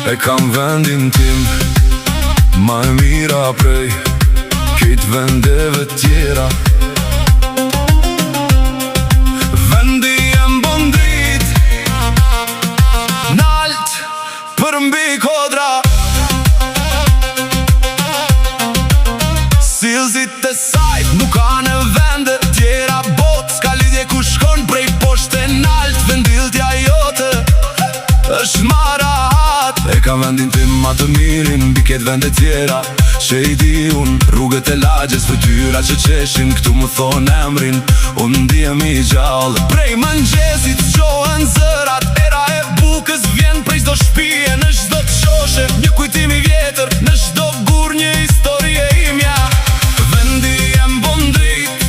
E kam vendin tim, ma e mira prej kejt vendeve tjera. Vendi jem bon drit, nalt për mbi kodra. Silzit e sajt nuk ka në vende tjera bot. Ska lidhje ku shkon prej poshte nalt. Vendiltja jote është marahat. E ka vendin tim ma të mirin mbi ket vende tjera. Që i di unë rrugët e lagjes, fëtyra që qeshin këtu më thonë emrin. Unë ndihem i gjallë. Prej mëngjesit qohen zërat. Era e bukës vjen prej çdo shtëpie, në çdo të qoshe. Një kujtim i vjetër, në çdo gur një histori e imja. Vendi jem bon drit,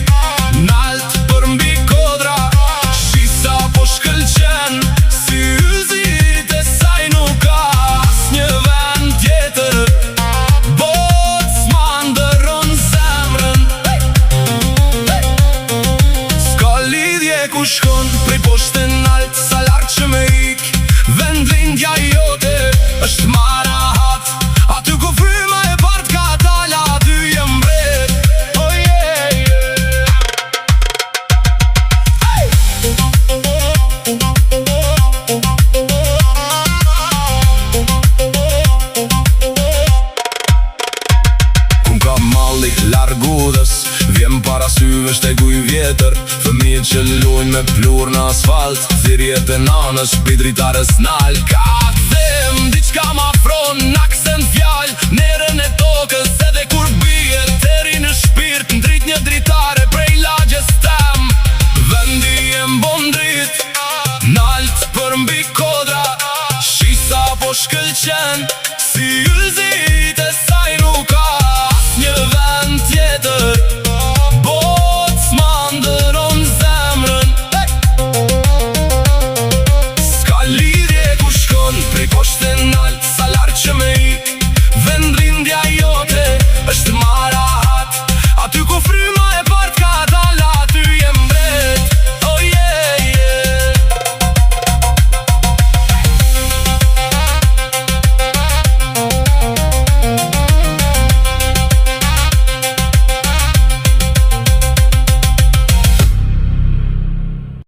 nalt për mbi kodra. Shisa po shkëlqen, si ylzit e saj nuk ka asnjë vend tjetër. Bot s'ma ndërron zemrën. S'ka lidhje ku shkon prej poshte nalt, sa larg që me ik. Vendlindja jote është marahat. Aty ku fryma e bart ka dala, aty jem mbret. Oh yeah, yeah. Kun ka malli largudës, vjen para syve shtegu i vjetër. Fëmijët që lujnë me plur në asfalt, thirrjet e nanës pi dritares nal. Ka them diçka ma fron, aksen fjall, nerën e tokës. Edhe kur bie teri në shpirt, ndrit një dritare prej lagjes tem. Vendi jem bon drit, nalt për mbi kodra. Shisa po shkëlqen, si ylzit